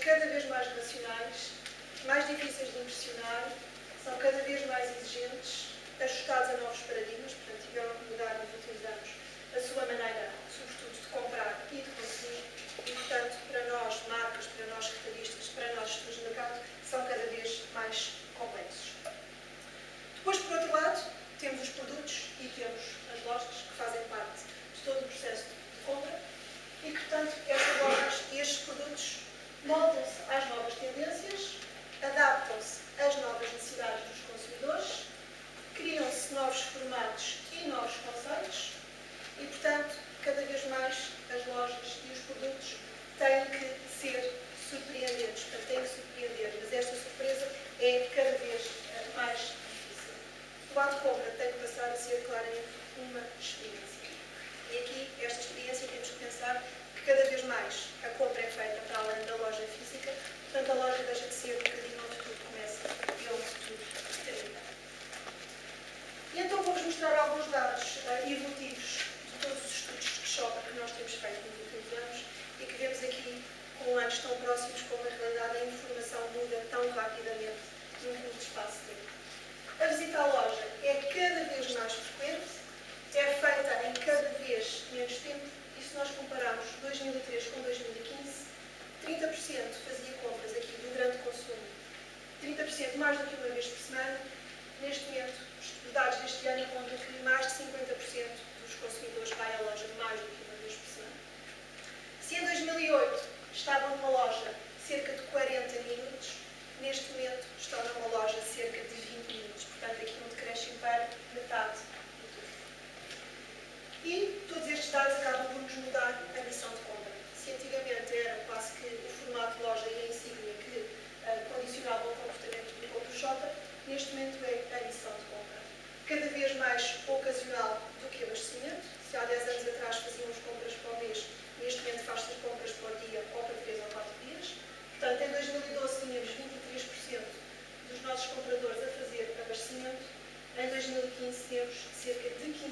cada vez mais racionais, mais difíceis de impressionar, são cada vez mais exigentes, ajustados a novos paradigmas, portanto, tiveram que mudar nos últimos anos a sua maneira, sobretudo, de comprar e de consumir, e, portanto, para nós, marcas, para nós, retalhistas, para nós, gestores de mercado, são cada vez mais complexos. Depois, por outro lado, temos os produtos e temos as lojas que fazem parte de todo o processo de compra e, portanto, estas lojas e estes produtos moldam-se às novas tendências, adaptam-se às novas necessidades dos consumidores, criam-se novos formatos e novos conceitos e, portanto, cada vez mais as lojas e os produtos têm que ser surpreendentes, portanto, têm que surpreender, mas esta surpresa é cada vez mais difícil. O ato de compra tem que passar a ser claramente uma experiência. E aqui, esta experiência, temos que pensar que cada vez mais a compra é feita para além da loja física, portanto, a loja deixa de ser um bocadinho onde tudo começa e onde tudo termina. E então vou-vos mostrar alguns dados evolutivos de todos os estudos de shopping que nós temos feito nos últimos anos e que vemos aqui com anos tão próximos como na realidade a informação muda tão rapidamente num curto espaço de tempo. A visita à loja é cada vez mais frequente, é feita em cada vez menos tempo e se nós compararmos 2003 com 2015, 30% fazia compras aqui do grande consumo, 30% mais do que uma vez por semana. Neste momento, os dados deste ano apontam que mais de 50% dos consumidores vai à loja mais do que uma vez por semana. Se em 2008 estavam numa loja cerca de 40 minutos, neste momento estão numa loja cerca de 20 minutos. Portanto, aqui um decréscimo para metade do tempo. E todos estes dados acabam por nos mudar a missão de compra. Se antigamente era quase que o formato de loja e a insígnia que condicionavam o comportamento do compra shopper, neste momento é a missão de compra. Cada vez mais ocasional do que abastecimento. Se há 10 anos atrás fazíamos compras para o mês, neste momento faz-se compras por dia ou para 3 ou 4 dias. Portanto, em 2012 tínhamos 23% dos nossos compradores a fazer abastecimento. Em 2015 temos cerca de 15%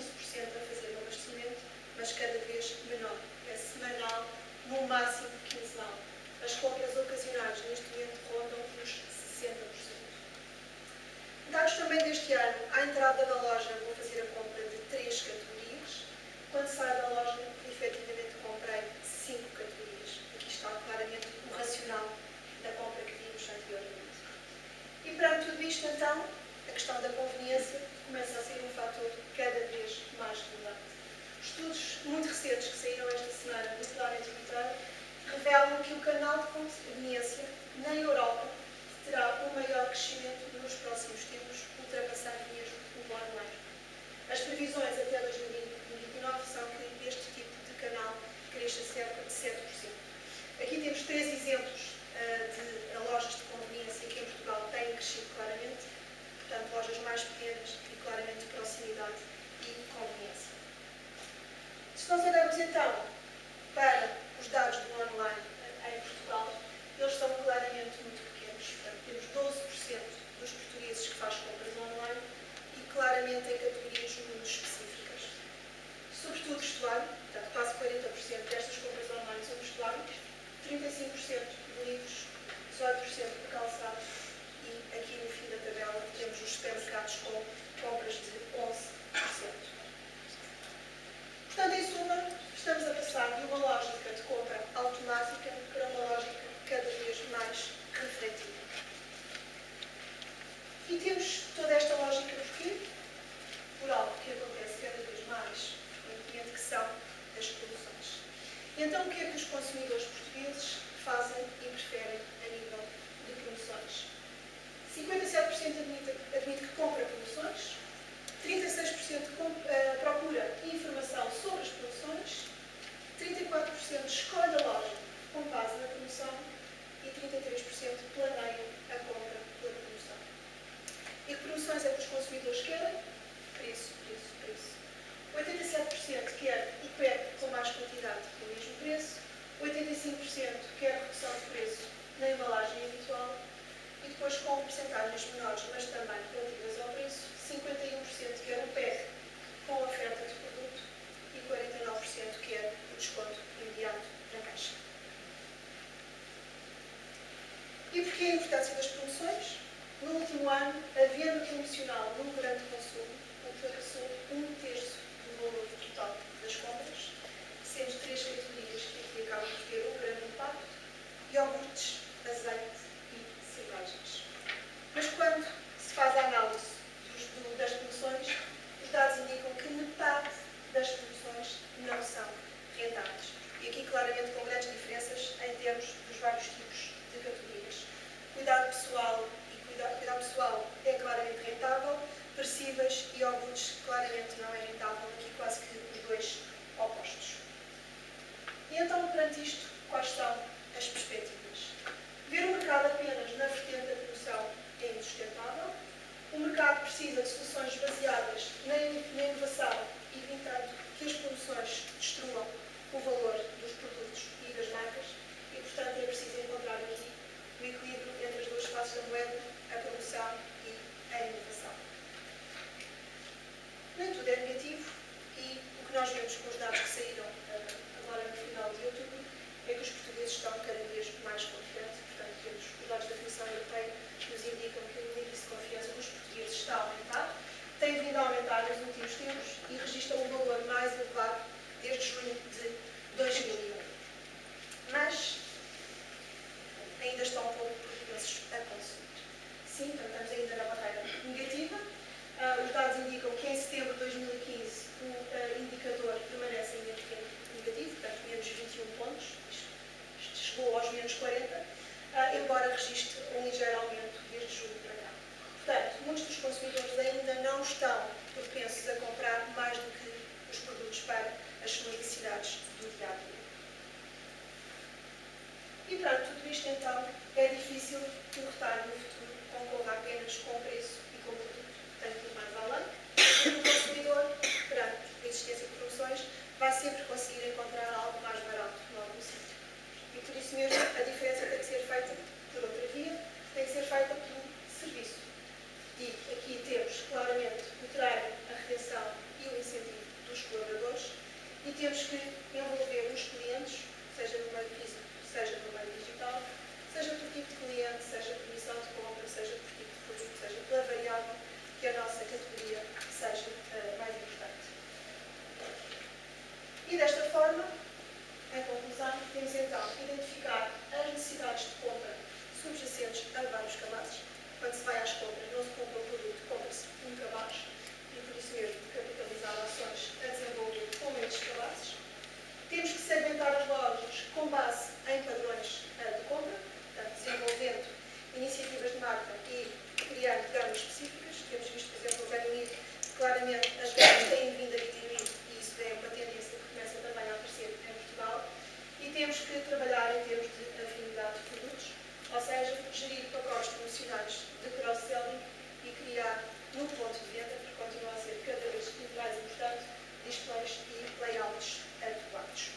a fazer abastecimento, mas cada vez menor. É semanal, no máximo quinzenal. As compras ocasionais neste momento rondam os 60%. Dados também deste ano, à entrada da loja vou fazer a compra de 3 categorias. Quando saio da loja, efetivamente comprei 5 categorias. Aqui está claramente o racional da compra que vimos anteriormente. E perante tudo isto, então, a questão da conveniência começa a ser um fator cada vez mais relevante. Estudos muito recentes que saíram esta semana do Planet Retail revelam que o canal de conveniência na Europa terá um maior crescimento nos próximos tempos, ultrapassando mesmo o online. As previsões até 2029 são que este tipo de canal cresça cerca de 7%. Aqui temos 3 exemplos de lojas de conveniência que em Portugal têm crescido claramente, portanto, lojas mais pequenas e claramente de proximidade e conveniência. Se nós olharmos então para os dados do online em Portugal, eles são claramente muito pequenos. Portanto, temos 12% dos portugueses que fazem compras online e claramente em categorias muito específicas. Sobretudo vestuário, portanto, quase 40% destas compras online são vestuários, 35% de livros, 18% de calçados e aqui no fim da tabela temos os supermercados com compras de 11%. Portanto, em suma, estamos a passar de uma lógica de compra automática para uma lógica cada vez mais refletida. E temos toda esta lógica porquê? Por algo que acontece cada vez mais frequentemente, que são as promoções. E então, o que é que os consumidores portugueses fazem e preferem a nível de promoções? 57% admite que compra promoções, 36% procura informação sobre as promoções, 34% escolhe a loja com base na promoção e 33% planeia a compra pela promoção. E que promoções é que os consumidores querem? Preço, preço, preço. 87% quer o pack com mais quantidade pelo mesmo preço, 85% quer redução de preço na embalagem habitual e depois com percentagens menores, mas também relativas ao preço, 51% quer o pack com oferta de produto e 49% quer o desconto imediato na caixa. E porquê a importância das promoções? No último ano, a venda promocional no grande consumo ultrapassou 1/3 do valor total das compras, sendo 3 categorias que aqui acabam por ter um grande impacto: iogurtes, azeite e cervejas. Mas quando se faz a análise das promoções, os dados indicam que metade das promoções não são rentáveis. E aqui claramente com grandes diferenças em termos dos vários tipos de categorias. Cuidado pessoal é claramente rentável, perecíveis e iogurtes claramente não é rentável, aqui quase que os dois opostos. E então, perante isto, quais são as perspectivas? Ver o mercado apenas na vertente da produção é insustentável. O mercado precisa de soluções baseadas na inovação, evitando que as promoções destruam o valor dos produtos e das marcas e, portanto, é preciso encontrar aqui o equilíbrio entre as duas faces da moeda, a promoção e a inovação. Nem tudo é negativo e o que nós vemos com os dados que saíram agora no final de outubro é que os portugueses estão cada vez mais confiantes. Portanto, temos os dados da Comissão Europeia que nos indicam que o índice de confiança dos portugueses está a aumentar, tem vindo a aumentar nos últimos tempos e registra um valor mais elevado desde junho de 2001. Mas ainda estão um pouco propensos a consumir. Sim, estamos ainda na barreira negativa. Os dados indicam que em setembro de 2015 o indicador permanece em negativo, portanto, menos 21 pontos, chegou aos menos 40, embora registre um ligeiro aumento desde julho para cá. Portanto, muitos dos consumidores ainda não estão propensos a comprar mais do que os produtos para as suas necessidades do dia a dia. E para tudo isto, então, é difícil que o retalho no futuro concorra apenas com preço e com produto. Tem que ir mais além. O consumidor, perante a existência de promoções, vai sempre conseguir encontrar algo mais barato em algum sítio. E por isso mesmo, a diferença tem que ser feita por outra via, tem que ser feita pelo serviço. E aqui temos claramente o treino, a retenção e o incentivo dos colaboradores e temos que envolver os clientes, seja no meio físico, seja no meio digital, seja por tipo de cliente, seja por missão de compra, seja por tipo de produto, seja pela variável que a nossa categoria seja mais importante. E desta forma, em conclusão, temos então que identificar as necessidades de compra subjacentes a vários cabazes. Quando se vai às compras, não se compra o produto, compra-se um cabaz e por isso mesmo capitalizar ações a desenvolver com estes cabazes. Temos que segmentar as lojas com base em padrões de compra, portanto, desenvolvendo iniciativas de marca e criando gamas específicas. Temos visto, por exemplo, no Reino Unido, claramente as gamas têm vindo a diminuir e isso é uma tendência que começa também a aparecer em Portugal. E temos que trabalhar em termos de afinidade de produtos, ou seja, gerir pacotes promocionais de cross-selling e criar no ponto de venda, que continua a ser cada vez mais importante, displays e layouts adequados.